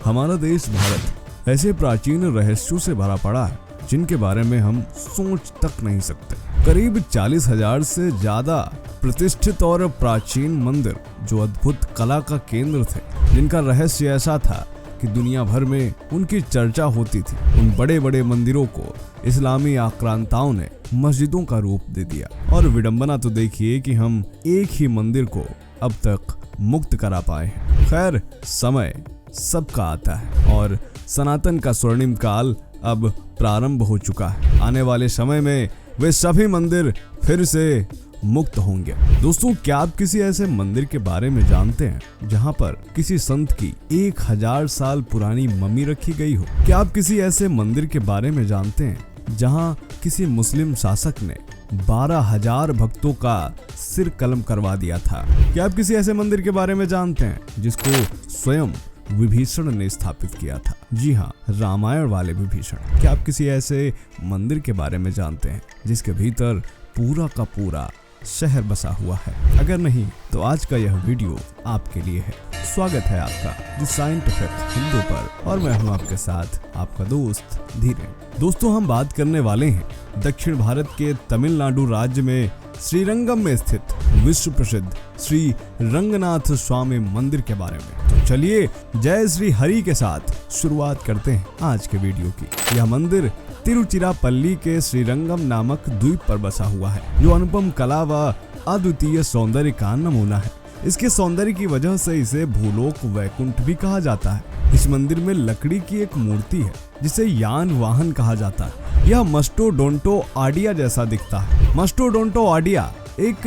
हमारा देश भारत ऐसे प्राचीन रहस्यों से भरा पड़ा है जिनके बारे में हम सोच तक नहीं सकते। करीब 40,000 से ज्यादा प्रतिष्ठित और प्राचीन मंदिर जो अद्भुत कला का केंद्र थे, जिनका रहस्य ऐसा था कि दुनिया भर में उनकी चर्चा होती थी। उन बड़े बड़े मंदिरों को इस्लामी आक्रांताओं ने मस्जिदों का रूप दे दिया। और विडंबना तो देखिए कि हम एक ही मंदिर को अब तक मुक्त करा पाए हैं। खैर, समय सबका आता है और सनातन का स्वर्णिम काल अब प्रारंभ हो चुका है। आने वाले समय में वे सभी मंदिर फिर से मुक्त होंगे। दोस्तों, क्या आप किसी ऐसे मंदिर के बारे में जानते हैं जहां पर किसी संत की 1000 साल पुरानी मम्मी रखी गई हो? क्या आप किसी ऐसे मंदिर के बारे में जानते हैं जहां किसी मुस्लिम शासक ने 12,000 भक्तों का सिर कलम करवा दिया था? क्या आप किसी ऐसे मंदिर के बारे में जानते हैं जिसको स्वयं विभीषण ने स्थापित किया था? जी हाँ, रामायण वाले विभीषण। क्या आप किसी ऐसे मंदिर के बारे में जानते हैं जिसके भीतर पूरा का पूरा शहर बसा हुआ है? अगर नहीं तो आज का यह वीडियो आपके लिए है। स्वागत है आपका द साइंटिफिक हिंदू पर और मैं हूं आपके साथ आपका दोस्त धीरेन। दोस्तों, हम बात करने वाले हैं दक्षिण भारत के तमिलनाडु राज्य में श्रीरंगम में स्थित विश्व प्रसिद्ध श्री रंगनाथ स्वामी मंदिर के बारे में। तो चलिए जय श्री हरि के साथ शुरुआत करते हैं आज के वीडियो की। यह मंदिर तिरुचिरापल्ली के श्रीरंगम नामक द्वीप पर बसा हुआ है, जो अनुपम कला व अद्वितीय सौंदर्य का नमूना है। इसके सौंदर्य की वजह से इसे भूलोक वैकुंठ भी कहा जाता है। इस मंदिर में लकड़ी की एक मूर्ति है जिसे यान वाहन कहा जाता है। यह मस्टोडोंटो आडिया जैसा दिखता है। मस्टोडोंटो आडिया एक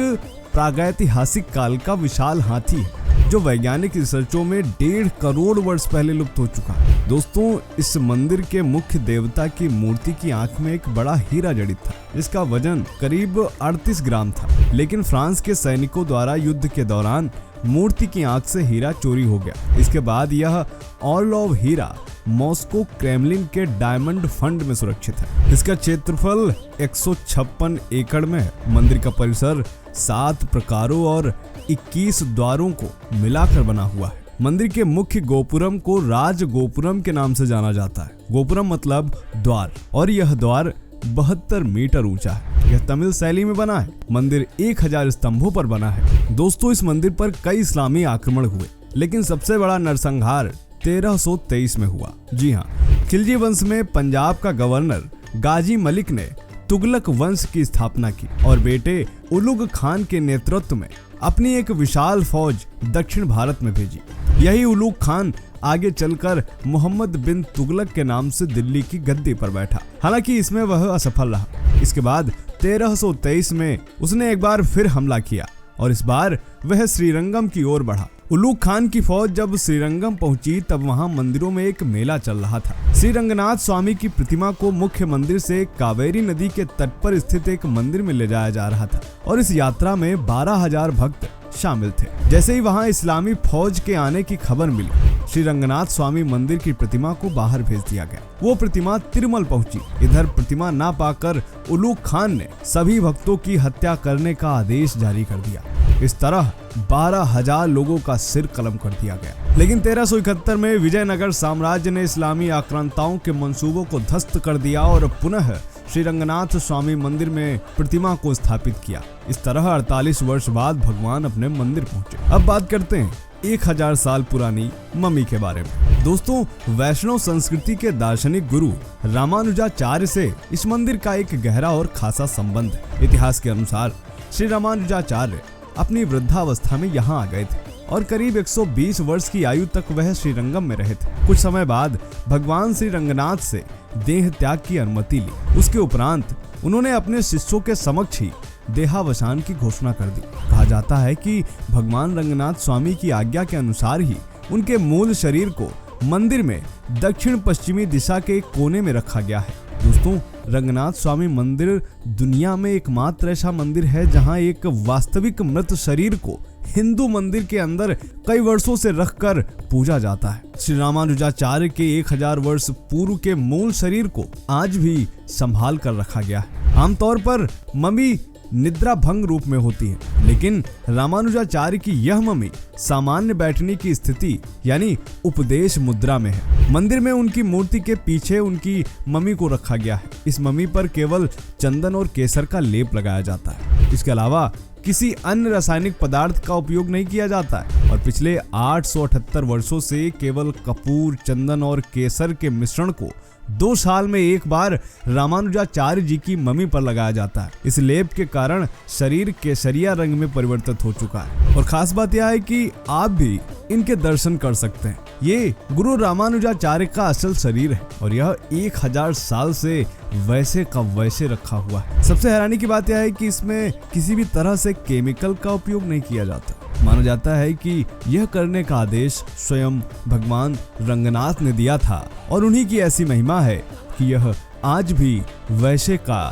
प्रागैतिहासिक काल का विशाल हाथी है जो वैज्ञानिक रिसर्चों में 1.5 करोड़ वर्ष पहले लुप्त हो चुका है। दोस्तों, इस मंदिर के मुख्य देवता की मूर्ति की आंख में एक बड़ा हीरा जड़ित था जिसका वजन करीब 38 ग्राम था, लेकिन फ्रांस के सैनिकों द्वारा युद्ध के दौरान मूर्ति की आंख से हीरा चोरी हो गया। इसके बाद यह ऑर्लोव हीरा मॉस्को क्रेमलिन के डायमंड फंड में सुरक्षित है। इसका क्षेत्रफल 156 एकड़ में है। मंदिर का परिसर 7 प्रकारों और 21 द्वारों को मिलाकर बना हुआ है। मंदिर के मुख्य गोपुरम को राज गोपुरम के नाम से जाना जाता है। गोपुरम मतलब द्वार, और यह द्वार 72 मीटर ऊंचा है। यह तमिल शैली में बना है। मंदिर 1000 स्तंभों पर बना है। दोस्तों, इस मंदिर पर कई इस्लामी आक्रमण हुए, लेकिन सबसे बड़ा नरसंहार 1323 में हुआ। जी हाँ, खिलजी वंश में पंजाब का गवर्नर गाजी मलिक ने तुगलक वंश की स्थापना की और बेटे उलुग खान के नेतृत्व में अपनी एक विशाल फौज दक्षिण भारत में भेजी। यही उलुग खान आगे चलकर मोहम्मद बिन तुगलक के नाम से दिल्ली की गद्दी पर बैठा। हालांकि इसमें वह असफल रहा। इसके बाद 1323 में उसने एक बार फिर हमला किया और इस बार वह श्रीरंगम की ओर बढ़ा। उलुग खान की फौज जब श्रीरंगम पहुंची तब वहां मंदिरों में एक मेला चल रहा था। श्री रंगनाथ स्वामी की प्रतिमा को मुख्य मंदिर से कावेरी नदी के तट पर स्थित एक मंदिर में ले जाया जा रहा था और इस यात्रा में 12,000 भक्त शामिल थे। जैसे ही वहां इस्लामी फौज के आने की खबर मिली, श्री रंगनाथ स्वामी मंदिर की प्रतिमा को बाहर भेज दिया गया। वो प्रतिमा तिरुमल पहुंची। इधर प्रतिमा ना पाकर उलुग खान ने सभी भक्तों की हत्या करने का आदेश जारी कर दिया। इस तरह 12,000 लोगों का सिर कलम कर दिया गया। लेकिन 1371 में विजयनगर साम्राज्य ने इस्लामी आक्रांताओं के मंसूबों को ध्वस्त कर दिया और पुनः श्री रंगनाथ स्वामी मंदिर में प्रतिमा को स्थापित किया। इस तरह 48 वर्ष बाद भगवान अपने मंदिर पहुंचे। अब बात करते हैं 1000 साल पुरानी मम्मी के बारे में। दोस्तों, वैष्णव संस्कृति के दार्शनिक गुरु रामानुजाचार्य से इस मंदिर का एक गहरा और खासा संबंध है। इतिहास के अनुसार श्री रामानुजाचार्य अपनी वृद्धावस्था में यहाँ आ गए थे और करीब 120 वर्ष की आयु तक वह श्रीरंगम में रहे थे। कुछ समय बाद भगवान श्री रंगनाथ से देह त्याग की अनुमति ली। उसके उपरांत उन्होंने अपने शिष्यों के समक्ष ही देहावसान की घोषणा कर दी। कहा जाता है कि भगवान रंगनाथ स्वामी की आज्ञा के अनुसार ही उनके मूल शरीर को मंदिर में दक्षिण पश्चिमी दिशा के एक कोने में रखा गया है। दोस्तों, रंगनाथ स्वामी मंदिर दुनिया में एकमात्र ऐसा मंदिर है जहां एक वास्तविक मृत शरीर को हिंदू मंदिर के अंदर कई वर्षों से रखकर पूजा जाता है। श्री रामानुजाचार्य के 1000 वर्ष पूर्व के मूल शरीर को आज भी संभाल कर रखा गया है। आमतौर पर मम्मी निद्रा भंग रूप में होती है, लेकिन रामानुजाचार्य की यह मम्मी सामान्य बैठने की स्थिति यानी उपदेश मुद्रा में है। मंदिर में उनकी मूर्ति के पीछे उनकी मम्मी को रखा गया है। इस मम्मी पर केवल चंदन और केसर का लेप लगाया जाता है। इसके अलावा किसी अन्य रासायनिक पदार्थ का उपयोग नहीं किया जाता है और पिछले 878 वर्षों से केवल कपूर, चंदन और केसर के मिश्रण को 2 साल में एक बार रामानुजाचार्य जी की मम्मी पर लगाया जाता है। इस लेप के कारण शरीर केसरिया रंग में परिवर्तित हो चुका है और खास बात यह है कि आप भी इनके दर्शन कर सकते हैं। ये गुरु रामानुजाचार्य का असल शरीर है और यह 1000 साल से वैसे का वैसे रखा हुआ है। सबसे हैरानी की बात यह है कि इसमें किसी भी तरह से केमिकल का उपयोग नहीं किया जाता। माना जाता है कि यह करने का आदेश स्वयं भगवान रंगनाथ ने दिया था और उन्हीं की ऐसी महिमा है कि यह आज भी वैसे का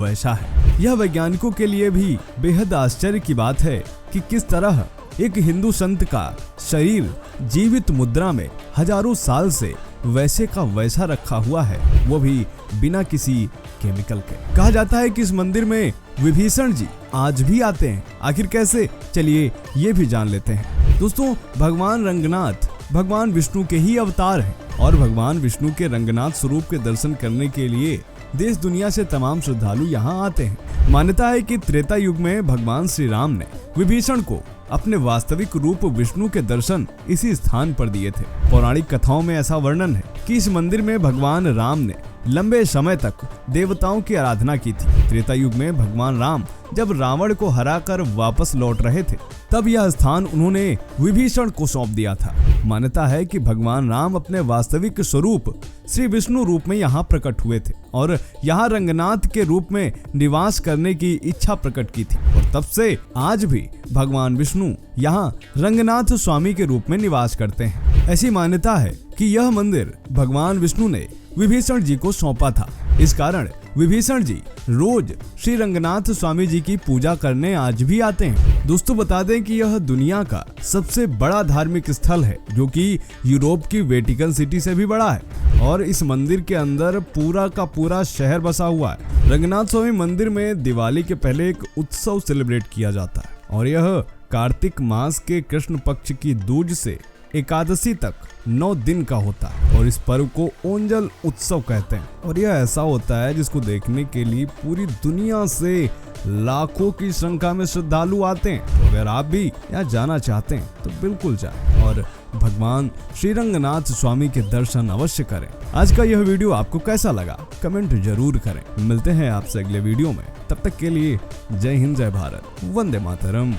वैसा है। यह वैज्ञानिकों के लिए भी बेहद आश्चर्य की बात है कि किस तरह एक हिंदू संत का शरीर जीवित मुद्रा में हजारों साल से वैसे का वैसा रखा हुआ है, वो भी बिना किसी केमिकल के। कहा जाता है कि इस मंदिर में विभीषण जी आज भी आते हैं। आखिर कैसे, चलिए ये भी जान लेते हैं। दोस्तों, भगवान रंगनाथ भगवान विष्णु के ही अवतार हैं और भगवान विष्णु के रंगनाथ स्वरूप के दर्शन करने के लिए देश दुनिया से तमाम श्रद्धालु यहाँ आते हैं। मान्यता है कि त्रेता युग में भगवान श्री राम ने विभीषण को अपने वास्तविक रूप विष्णु के दर्शन इसी स्थान पर दिए थे। पौराणिक कथाओं में ऐसा वर्णन है कि इस मंदिर में भगवान राम ने लंबे समय तक देवताओं की आराधना की थी। त्रेता युग में भगवान राम जब रावण को हराकर वापस लौट रहे थे, तब यह स्थान उन्होंने विभीषण को सौंप दिया था। मान्यता है कि भगवान राम अपने वास्तविक स्वरूप श्री विष्णु रूप में यहाँ प्रकट हुए थे और यहाँ रंगनाथ के रूप में निवास करने की इच्छा प्रकट की थी और तब से आज भी भगवान विष्णु यहाँ रंगनाथ स्वामी के रूप में निवास करते हैं। ऐसी मान्यता है कि यह मंदिर भगवान विष्णु ने विभीषण जी को सौंपा था। इस कारण विभीषण जी रोज श्री रंगनाथ स्वामी जी की पूजा करने आज भी आते हैं। दोस्तों, बता दें कि यह दुनिया का सबसे बड़ा धार्मिक स्थल है, जो कि यूरोप की वेटिकन सिटी से भी बड़ा है और इस मंदिर के अंदर पूरा का पूरा शहर बसा हुआ है। रंगनाथ स्वामी मंदिर में दिवाली के पहले एक उत्सव सेलिब्रेट किया जाता है और यह कार्तिक मास के कृष्ण पक्ष की दूज से एकादशी तक 9 दिन का होता है और इस पर्व को ओंजल उत्सव कहते हैं और यह ऐसा होता है जिसको देखने के लिए पूरी दुनिया से लाखों की संख्या में श्रद्धालु आते हैं। तो अगर आप भी यहाँ जाना चाहते हैं तो बिल्कुल जाएं और भगवान श्री रंगनाथ स्वामी के दर्शन अवश्य करें। आज का यह वीडियो आपको कैसा लगा कमेंट जरूर करें। मिलते हैं आपसे अगले वीडियो में, तब तक के लिए जय हिंद, जय भारत, वंदे मातरम।